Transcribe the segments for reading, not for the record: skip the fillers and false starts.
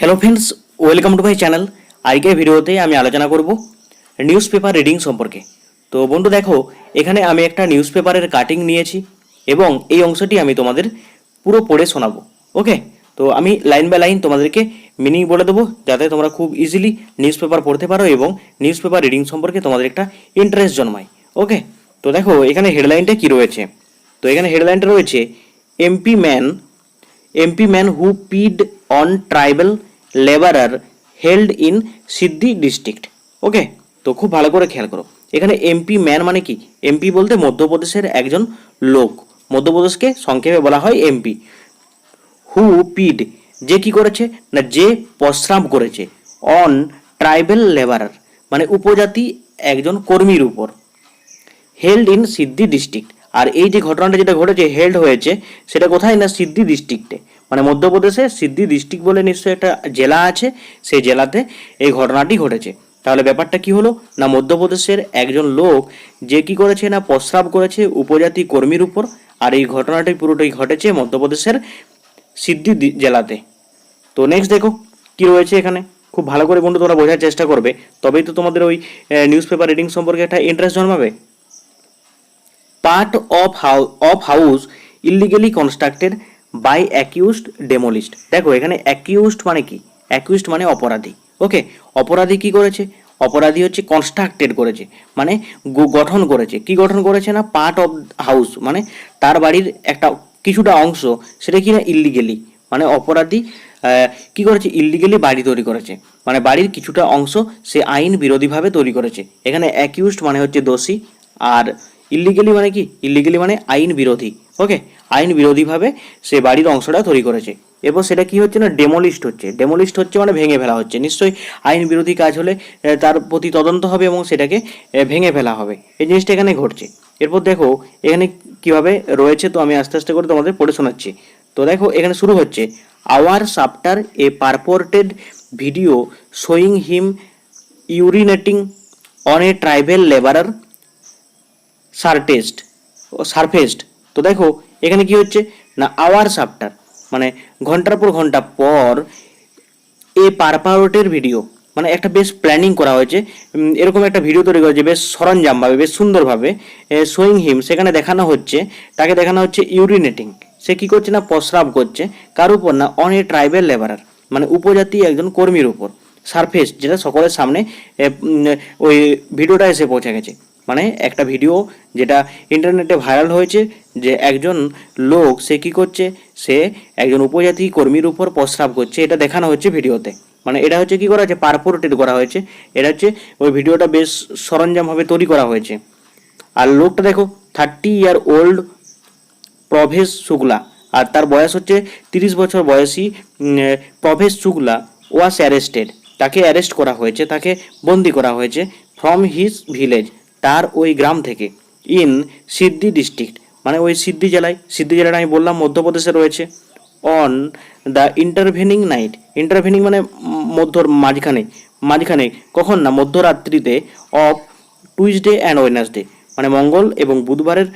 Hello friends, welcome to my channel. আজকের ভিডিওতে আমি আলোচনা করব নিউজ পেপার রিডিং সম্পর্কে। তো বন্ধু দেখো, এখানে আমি একটা নিউজ পেপারের কাটিং নিয়েছি এবং এই অংশটি আমি তোমাদের পুরো পড়ে শোনাবো। ওকে, তো আমি লাইন বাই লাইন তোমাদেরকে মিনিং বলে দেবো, যাতে তোমরা খুব ইজিলি নিউজ পেপার পড়তে পারো এবং নিউজ পেপার রিডিং সম্পর্কে তোমাদের একটা ইন্টারেস্ট জন্মায়। ওকে, তো দেখো এখানে হেডলাইনটা কী রয়েছে। তো এখানে হেডলাইনটা রয়েছে MP man who peed on tribal laborer held in সিদ্ধি ডিস্ট্রিক্ট। ওকে, তো খুব ভালো করে খেয়াল করো, এখানে এমপি ম্যান মানে কি? এমপি বলতে মধ্যপ্রদেশের একজন লোক, মধ্যপ্রদেশকে সংক্ষেপে বলা হয় এমপি। হু পিড, যে কি করেছে না, যে প্রস্রাব করেছে। অন ট্রাইবাল লেবারার মানে উপজাতি একজন কর্মীর উপর। হেল্ড ইন সিদ্ধি ডিস্ট্রিক্ট, আর এই যে ঘটনাটা যেটা ঘটেছে হেল্ড হয়েছে সেটা কোথায় না সিদ্ধি ডিস্ট্রিক্টে, মানে মধ্যপ্রদেশে সিদ্ধি ডিস্ট্রিক্ট বলে নিশ্চয়ই একটা জেলা আছে, সেই জেলাতে এই ঘটনাটি ঘটেছে। তাহলে ব্যাপারটা কি হলো না, মধ্যপ্রদেশের একজন লোক যে কি করেছে না প্রস্রাব করেছে উপজাতি কর্মীর উপর, আর এই ঘটনাটি পুরোটাই ঘটেছে মধ্যপ্রদেশের সিদ্ধি জেলাতে। তো নেক্সট দেখো কি রয়েছে এখানে, খুব ভালো করে বন্ধু তোমরা বোঝার চেষ্টা করবে, তবেই তো তোমাদের ওই নিউজ পেপার রিডিং সম্পর্কে একটা ইন্টারেস্ট জন্মাবে। Part of house illegally constructed by accused demolished. দেখো এখানে অ্যাকিউজড মানে কি? অ্যাকিউজড মানে অপরাধী। ওকে, অপরাধী কি করেছে? অপরাধী হচ্ছে কনস্ট্রাক্টেড করেছে, মানে গঠন করেছে। কি গঠন করেছে না, পার্ট অফ হাউস মানে তার বাড়ির একটা কিছুটা অংশ, সেটা কি না ইল্লিগেলি, মানে অপরাধী কি করেছে? ইল্লিগেলি বাড়ি তৈরি করেছে, মানে বাড়ির কিছুটা অংশ সে আইন বিরোধীভাবে তৈরি করেছে। এখানে অ্যাকিউজড মানে হচ্ছে দোষী, আর ইল্লিগেলি মানে কি? ইল্লিগেলি মানে আইন বিরোধী। ওকে, আইন বিরোধীভাবে সে বাড়ির অংশটা তৈরি করেছে, এবং সেটা কি হচ্ছে না ডেমোলিস্ট হচ্ছে। ডেমোলিস্ট হচ্ছে মানে ভেঙে ফেলা হচ্ছে। নিশ্চয়ই আইন বিরোধী কাজ হলে তার প্রতি তদন্ত হবে এবং সেটাকে ভেঙে ফেলা হবে। এই জিনিসটা এখানে ঘটছে। এরপর দেখো এখানে কিভাবে রয়েছে, তো আমি আস্তে আস্তে করে তোমাদের পড়ে শোনাচ্ছি। তো দেখো এখানে শুরু হচ্ছে, hours after a purported video showing him urinating on a tribal labourer surfaced. তো দেখো এখানে কি হচ্ছে না, আওয়ার্স আফটার মানে ঘন্টার পর ঘন্টা পর, এ পারপারোটের ভিডিও মানে একটা বেশ প্ল্যানিং করা হয়েছে, এরকম একটা ভিডিও তৈরি করেছে বেশ সরঞ্জামভাবে, বেশ সুন্দরভাবে। শোয়িং হিম, সেখানে দেখানো হচ্ছে, তাকে দেখানো হচ্ছে ইউরিনেটিং, সে কি করছে না প্রস্রাব করছে, কার উপর না, অন এ ট্রাইবাল লেবারার মানে উপজাতি একজন কর্মীর উপর। সারফেস যেটা সকলের সামনে ওই ভিডিওটা এসে পৌঁছে গেছে, মানে একটা ভিডিও যেটা ইন্টারনেটে ভাইরাল হয়েছে, যে একজন লোক সে কি করছে, সে একজন উপজাতি কর্মীর উপর প্রস্রাব করছে, এটা দেখানো হচ্ছে ভিডিওতে। মানে এটা হচ্ছে কি করা হয়েছে, পারপোর্টেড করা হয়েছে। এটা হচ্ছে ওই ভিডিওটা বেশ সরঞ্জামভাবে তৈরি করা হয়েছে। আর লোকটা দেখো 30 ইয়ার ওল্ড প্রভেশ শুক্লা, আর তার বয়স হচ্ছে 30 বছর বয়সী প্রভেশ শুক্লা ওয়াস অ্যারেস্টেড, তাকে অ্যারেস্ট করা হয়েছে, তাকে বন্দি করা হয়েছে ফ্রম হিজ ভিলেজ, তার ওই গ্রাম থেকে, ইন সিদ্ধি ডিস্ট্রিক্ট মানে ওই সিদ্ধি জেলায়। সিদ্ধি জেলাটা আমি বললাম মধ্যপ্রদেশে রয়েছে। On the intervening night, intervening মানে মাঝখানে, মাঝখানে কখন না, মধ্যরাত্রিতে, অফ টুইসডে অ্যান্ড ওয়েডনেসডে মানে মঙ্গল এবং বুধবারের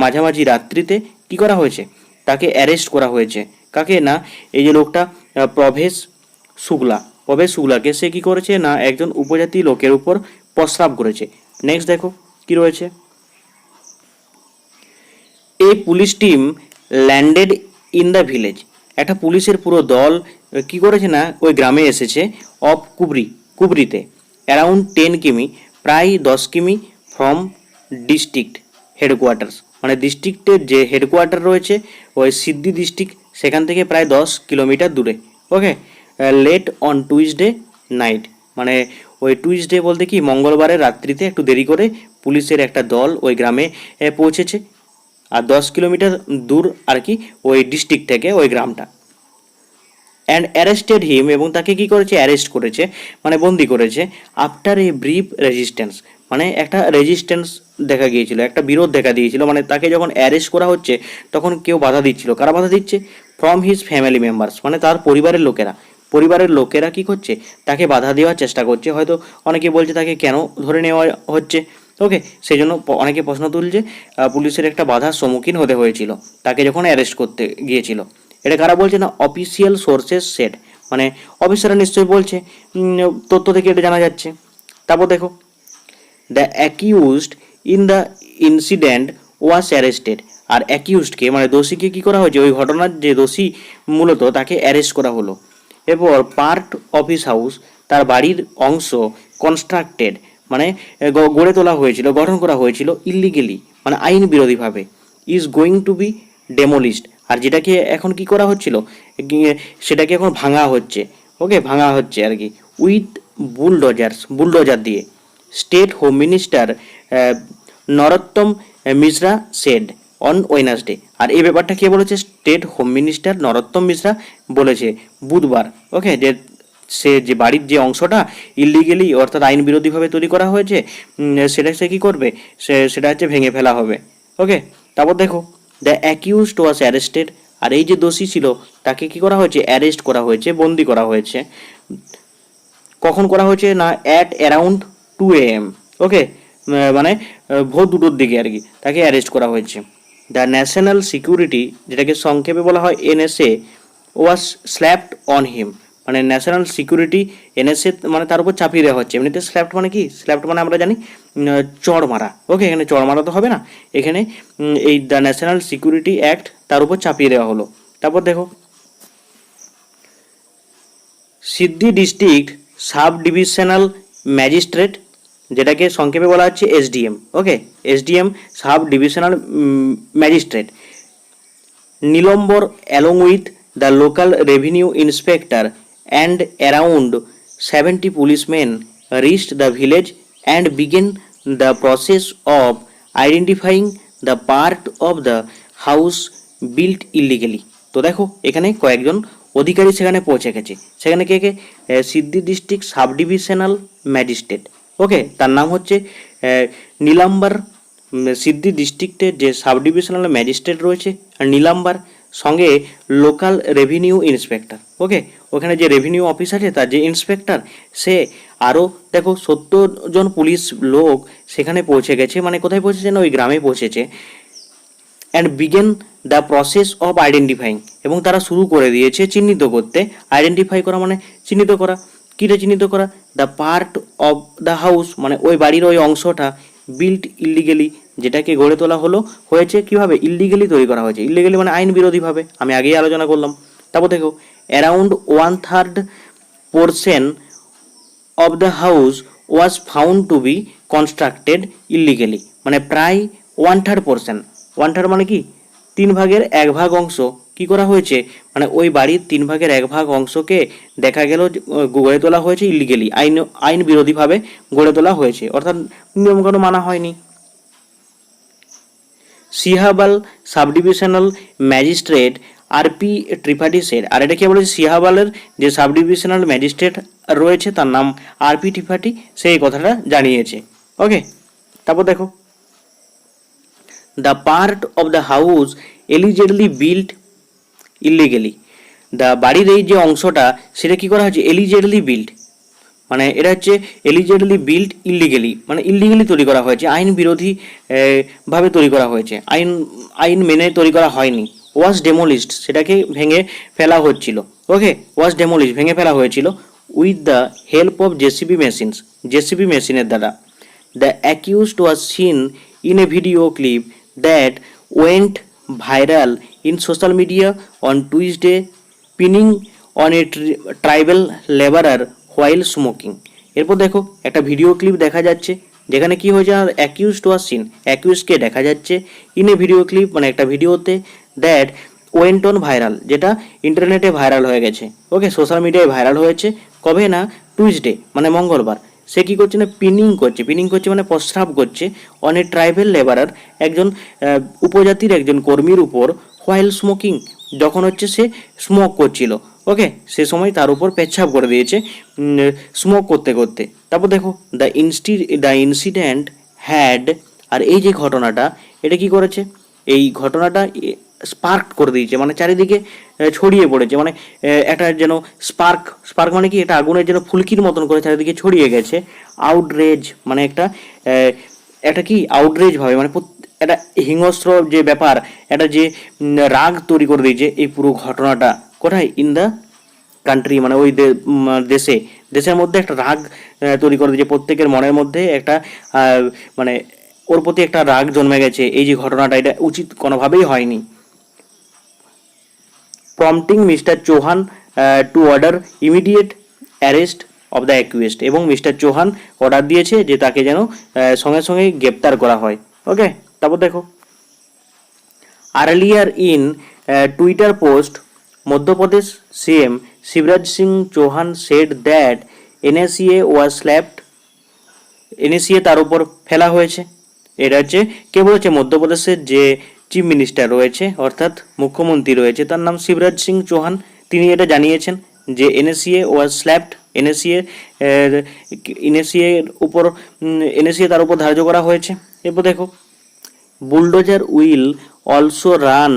মাঝামাঝি রাত্রিতে কি করা হয়েছে, তাকে অ্যারেস্ট করা হয়েছে। কাকে না, এই যে লোকটা প্রভেশ শুক্লাকে সে কি করেছে না একজন উপজাতি লোকের উপর প্রস্রাব করেছে। নেক্সট দেখো কি রয়েছে, a police team landed in the village, একটা পুলিশের পুরো দল কি করেছে না ওই গ্রামে এসেছে, অফ কুবরিতে, অ্যারাউন্ড 10 কিমি প্রায় 10 কিমি ফ্রম ডিস্ট্রিক্ট হেডকোয়ার্টার্স মানে ডিস্ট্রিক্টের যে হেডকোয়ার্টার রয়েছে ওই সিদ্ধি ডিস্ট্রিক্ট, সেখান থেকে প্রায় 10 কিলোমিটার দূরে। ওকে, লেট অন টুইসডে নাইট মানে ওই টুইসডে বলতে কি মঙ্গলবারের রাত্রিতে একটু দেরি করে পুলিশের একটা দল ওই গ্রামে পৌঁছেছে, আর 10 কিলোমিটার দূর আর কি ওই ডিস্ট্রিক্ট থেকে ওই গ্রামটা। অ্যান্ড অ্যারেস্টেড হিম, এবং তাকে কি করেছে, অ্যারেস্ট করেছে মানে বন্দি করেছে। আফটার এ ব্রিফ রেজিস্ট্যান্স মানে একটা রেজিস্ট্যান্স দেখা গিয়েছিল, একটা বিরোধ দেখা দিয়েছিল, মানে তাকে যখন অ্যারেস্ট করা হচ্ছে তখন কেউ বাধা দিচ্ছিল। কারা বাধা দিচ্ছে? ফ্রম হিজ ফ্যামিলি মেম্বার্স মানে তার পরিবারের লোকেরা কি করছে, তাকে বাধা দেওয়ার চেষ্টা করছে। হয়তো অনেকে বলছে তাকে কেন ধরে নেওয়া হচ্ছে। ওকে, সেই জন্য অনেকে প্রশ্ন তুলছে, পুলিশের একটা বাধার সম্মুখীন হতে হয়েছিল তাকে যখন অ্যারেস্ট করতে গিয়েছিল। এটা কারা বলছে না, অফিসিয়াল সোর্সেস সেট মানে অফিসাররা নিশ্চয়ই বলছে, তথ্য থেকে এটা জানা যাচ্ছে। তারপর দেখো, the accused in the incident was arrested. আর অ্যাকিউজডকে মানে দোষীকে কী করা হয়েছে, ওই ঘটনার যে দোষী মূলত তাকে অ্যারেস্ট করা হলো। এরপর পার্ট অফ হিস হাউস, তার বাড়ির অংশ কনস্ট্রাক্টেড মানে গড়ে তোলা হয়েছিল, গঠন করা হয়েছিল ইল্লিগেলি মানে আইন বিরোধীভাবে, is going to be demolished. আর যেটাকে এখন কি করা হচ্ছিল, সেটাকে এখন ভাঙা হচ্ছে, ওকে ভাঙা হচ্ছে আর কি, উইথ বুলডোজার দিয়ে। State home minister Narottam Mishra said on Wednesday. আর এই ব্যাপারটা কে বলেছে, state home minister Narottam Mishra বলেছে বুধবার, ওকে, যে সে যে বাড়ির যে অংশটা ইলিগেলি অর্থাৎ আইন বিরোধীভাবে তৈরি করা হয়েছে, সেটা সে কী করবে, সেটা হচ্ছে ভেঙে ফেলা হবে, ওকে। তারপর দেখো, দ্য অ্যাকিউজড ওয়াজ অ্যারেস্টেড। আর এই যে দোষী ছিল তাকে কি করা হয়েছে, অ্যারেস্ট করা হয়েছে, বন্দি করা হয়েছে। কখন করা হয়েছে না, অ্যাট অ্যারাউন্ড 2 AM, ওকে, মানে ভোর 2টোর দিকে আর কি তাকে অ্যারেস্ট করা হয়েছে। দ্য ন্যাশনাল সিকিউরিটি, যেটাকে সংক্ষেপে বলা হয় NSA, was slapped on him. মানে ন্যাশনাল সিকিউরিটি NSA মানে তার উপর চাপিয়ে দেওয়া হচ্ছে। এমনিতে স্ল্যাপড মানে কি, স্ল্যাপড মানে আমরা জানি চড় মারা, ওকে, এখানে চড় মারা তো হবে না, এখানে এই দ্য ন্যাশনাল সিকিউরিটি অ্যাক্ট তার উপর চাপিয়ে দেওয়া হলো। তারপর দেখো, সিদ্ধি ডিস্ট্রিক্ট সাব ডিভিশনাল ম্যাজিস্ট্রেট, যেটাকে সংক্ষেপে বলা হচ্ছে SDM, okay, SDM sub divisional magistrate Nilambar along with the local revenue inspector and around 70 policemen reached the village and began the process of identifying the part of the house built illegally. তো দেখো এখানে কয়েকজন অধিকারী সেখানে পৌঁছে গেছে। সেখানে কে কে, সিদ্ধি district sub divisional magistrate, ওকে, তার নাম হচ্ছে নীলাম্বার। সিদ্ধি ডিস্ট্রিক্টের যে সাব ডিভিশনাল ম্যাজিস্ট্রেট রয়েছে আর নীলাম্বার, সঙ্গে লোকাল রেভিনিউ ইন্সপেক্টর, ওকে, ওখানে যে রেভিনিউ অফিস আছে তার যে ইন্সপেক্টর সে, আরও দেখো 70 জন পুলিশ লোক সেখানে পৌঁছে গেছে। মানে কোথায় পৌঁছেছে না, ওই গ্রামে পৌঁছেছে। And began the process of identifying, এবং তারা শুরু করে দিয়েছে চিহ্নিত করতে। আইডেন্টিফাই করা মানে চিহ্নিত করা, কীটা চিহ্নিত করা, the part of the house মানে ওই বাড়ির ওই অংশটা, বিল্ট ইলিগেলি যেটাকে গড়ে তোলা হয়েছে কীভাবে, ইলিগেলি তৈরি করা হয়েছে। ইলিগেলি মানে আইন বিরোধীভাবে, আমি আগেই আলোচনা করলাম। তারপর দেখো, around 1/3 portion of the house was found to be constructed illegally. মানে প্রায় 1/3 পোর্শন, 1/3 মানে কি 3/1 অংশ কি করা হয়েছে, মানে ওই বাড়ির 3/1 অংশকে দেখা গেল গড়ে তোলা হয়েছে ইলিগেলি, আইন বিরোধীভাবে গড়ে তোলা হয়েছে, অর্থাৎ নিয়মকানুন মানা হয়নি। Sihawal sub divisional magistrate RP Tripathi said. আর এটা কে বলেছে, সিহাবালের যে সাব ডিভিশনাল ম্যাজিস্ট্রেট রয়েছে তার নাম RP ত্রিপাঠী, সেই কথাটা জানিয়েছে, ওকে। তারপর দেখো, the part of the house allegedly built illegally. The বাড়ির এই যে অংশটা সেটা কি করা হয়েছে, এলিজেডলি বিল্ট, মানে এটা হচ্ছে এলিজেডলি বিল্ট ইলিগেলি, মানে ইলিগেলি তৈরি করা হয়েছে, আইন বিরোধী ভাবে তৈরি করা হয়েছে, আইন মেনে তৈরি করা হয়নি। ওয়াজ ডেমোলিশড, সেটাকে ভেঙে ফেলা হচ্ছিল, ওকে, ওয়াজ ডেমোলিশড ভেঙে ফেলা হয়েছিল with the help of JCB মেশিনের দ্বারা। The accused was seen in a video clip that went viral in social media on Tuesday, pinning on a tribal labourer while smoking. এরপর দেখো একটা ভিডিও ক্লিপ দেখা যাচ্ছে যেখানে কি হয়েছে, অ্যাকিউজড ওয়াজ সিন, অ্যাকিউজকে দেখা যাচ্ছে ইন এ ভিডিও ক্লিপ মানে একটা ভিডিওতে, দ্যাট ওয়েন্ট অন ভাইরাল যেটা ইন্টারনেটে ভাইরাল হয়ে গেছে, ওকে, সোশ্যাল মিডিয়ায় ভাইরাল হয়েছে। কবে না, Tuesday মানে মঙ্গলবার। সে কী করছে না, পিনিং করছে মানে প্রস্রাব করছে অন এ ট্রাইবাল লেবারার, একজন উপজাতির একজন কর্মীর উপর, হোয়াইল স্মোকিং যখন হচ্ছে সে স্মোক করছিল, ওকে, সে সময় তার উপর পেচ্ছাপ করে দিয়েছে স্মোক করতে করতে। তারপর দেখো, দ্য ইনসিডেন্ট হ্যাড, আর এই যে ঘটনাটা এটা কি করেছে, এই ঘটনাটা স্পার্ক করে দিয়েছে, মানে চারিদিকে ছড়িয়ে পড়েছে, মানে একটা যেন স্পার্ক মানে কি, এটা আগুনের যেন ফুলকির মতন করে চারিদিকে ছড়িয়ে গেছে। আউটরেজ মানে একটা কি আউটরেজ ভাবে, মানে একটা হিংস্র যে ব্যাপার, একটা যে রাগ তৈরি করে দিয়েছে এই পুরো ঘটনাটা। কোথায়, ইন দ্য কান্ট্রি মানে ওই দেশের মধ্যে একটা রাগ তৈরি করে দিয়েছে, প্রত্যেকের মনের মধ্যে একটা মানে ওর প্রতি একটা রাগ জন্মে গেছে। এই যে ঘটনাটা, এটা উচিত কোনোভাবেই হয়নি। Prompting mister Chauhan to order immediate arrest of the accused, এবং মিস্টার চৌহান অর্ডার দিয়েছে যে তাকে যেন সঙ্গে সঙ্গে গ্রেপ্তার করা হয়। ওকে, তারপর দেখো, earlier in Twitter post Madhya Pradesh CM Shivraj Singh Chouhan said that NSA was slapped, NSA তার উপর ফেলা হয়েছে। এটা হচ্ছে কে বলেছে? মধ্যপ্রদেশের যে চিফ মিনিস্টার রয়েছে অর্থাৎ মুখ্যমন্ত্রী রয়েছে, তার নাম শিবরাজ সিং চৌহান, তিনি এটা জানিয়েছেন যে এনএসএ ওয়াজ স্ল্যাপড, এনএসএর উপর এনএসএ তার উপর ধার্য করা হয়েছে। এরপর দেখো, বুলডোজার উইল অলসো রান,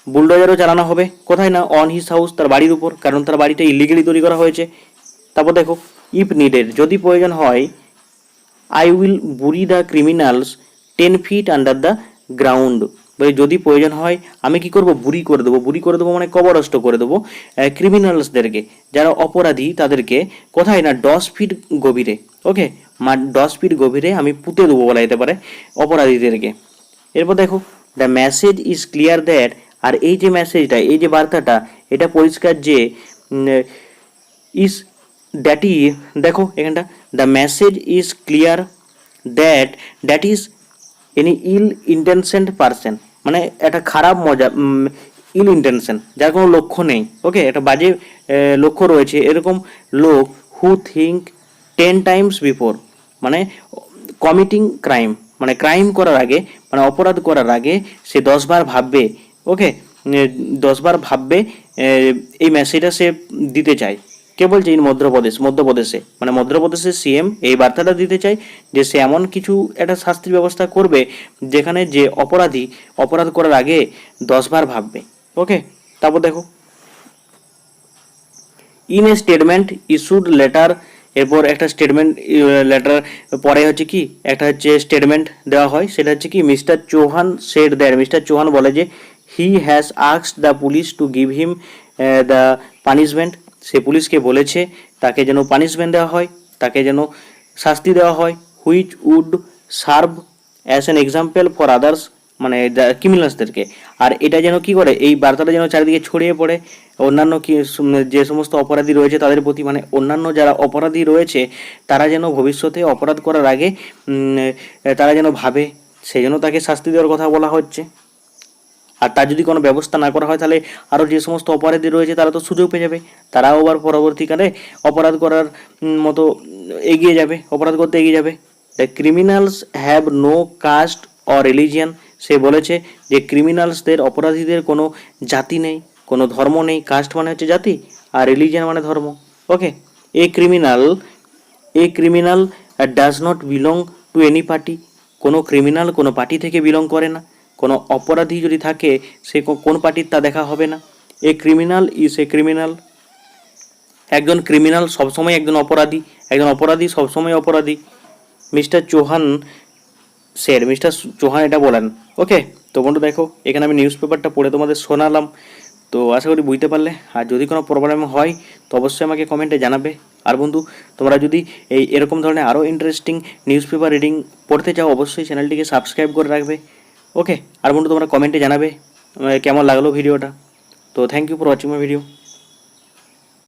বুলডোজারও চালানো হবে কোথায় না, অন হিজ হাউস, তার বাড়ির উপর, কারণ তার বাড়িটা ইলিগেলি তৈরি করা হয়েছে। তারপর দেখো, ইফ নিডেড, যদি প্রয়োজন হয়, I will bury the criminals 10 feet under the ground, যদি প্রয়োজন হয় আমি কি করব? বুরি করে দেবো। বুরি করে দেবো মানে কবরস্থ করে দেবো ক্রিমিনালসদেরকে, যারা অপরাধী তাদেরকে কোথায় না 10 feet গভীরে। ওকে, 10 feet গভীরে আমি পুঁতে দেবো বলা যেতে পারে অপরাধীদেরকে। এরপর দেখো, the message is clear that, আর এই যে মেসেজটা, এই যে বার্তাটা, এটা পরিষ্কার যে ইজ দ্যাটই, দেখো এখানটা, the message is clear that is any ill intention person, মানে একটা খারাপ ইল ইন্টেনশন, যার কোনো লক্ষ্য নেই। ওকে, একটা বাজে লক্ষ্য রয়েছে, এরকম লোক, হু থিঙ্ক 10 times বিফোর, মানে কমিটিং ক্রাইম, মানে ক্রাইম করার আগে, মানে অপরাধ করার আগে সে 10 বার ভাববে। ওকে, 10 বার ভাববে, এই মেসেজটা সে দিতে চায়। কে বলছে? ইন মধ্যপ্রদেশে, মানে মধ্যপ্রদেশের সিএম এই বার্তাটা দিতে চায় যে সে এমন কিছু একটা শাস্তির ব্যবস্থা করবে যেখানে যে অপরাধী অপরাধ করার আগে 10 বার ভাববে। ওকে, তারপর দেখো, in a statement issued letter, এরপর একটা স্টেটমেন্ট লেটার পরে হচ্ছে কি একটা হচ্ছে স্টেটমেন্ট দেওয়া হয়, সেটা হচ্ছে কি mister Chouhan said that, mister Chouhan বলে যে he has asked the police to give him the punishment, সে পুলিশকে বলেছে তাকে যেন পানিশমেন্ট দেওয়া হয়, তাকে যেন শাস্তি দেওয়া হয়, which would serve as an example for others, মানে ক্রিমিনালসদেরকে। আর এটা যেন কি করে, এই বার্তাটা যেন চারিদিকে ছড়িয়ে পড়ে অন্যান্য যে সমস্ত অপরাধী রয়েছে তাদের প্রতি, মানে অন্যান্য যারা অপরাধী রয়েছে তারা যেন ভবিষ্যতে অপরাধ করার আগে তারা যেন ভাবে, সেই জন্য তাকে শাস্তি দেওয়ার কথা বলা হচ্ছে। আর তার যদি কোনো ব্যবস্থা না করা হয় তাহলে আরও যে সমস্ত অপরাধী রয়েছে তারা তো সুযোগ পেয়ে যাবে, তারাও আবার পরবর্তীকালে অপরাধ করার মতো এগিয়ে যাবে, অপরাধ করতে এগিয়ে যাবে। The criminals have no caste or religion, সে বলেছে যে ক্রিমিনালসদের, অপরাধীদের কোনো জাতি নেই, কোনো ধর্ম নেই, কাস্ট মানে হচ্ছে জাতি আর রিলিজিয়ান মানে ধর্ম। Okay, a criminal does not belong to any party, কোনো ক্রিমিনাল কোনো পার্টি থেকে বিলং করে না, কোনো অপরাধী যদি থাকে সে কোন পার্টির তা দেখা হবে না। A criminal is a criminal, একজন ক্রিমিনাল সবসময় একজন অপরাধী সবসময় অপরাধী। মিস্টার চৌহান এটা বলেন। ওকে, তো বন্ধু দেখো এখানে আমি নিউজ পেপারটা পড়ে তোমাদের শোনালাম, তো আশা করি বুঝতে পারলে। আর যদি কোনো প্রবলেম হয় তো অবশ্যই আমাকে কমেন্টে জানাবে। আর বন্ধু, তোমরা যদি এরকম ধরনের আরও ইন্টারেস্টিং নিউজ পেপার রিডিং পড়তে চাও অবশ্যই চ্যানেলটিকে সাবস্ক্রাইব করে রাখবে। ওকে, আর বন্ধু তোমরা কমেন্টে জানাবে কেমন লাগলো ভিডিওটা। তো thank you for watching my video.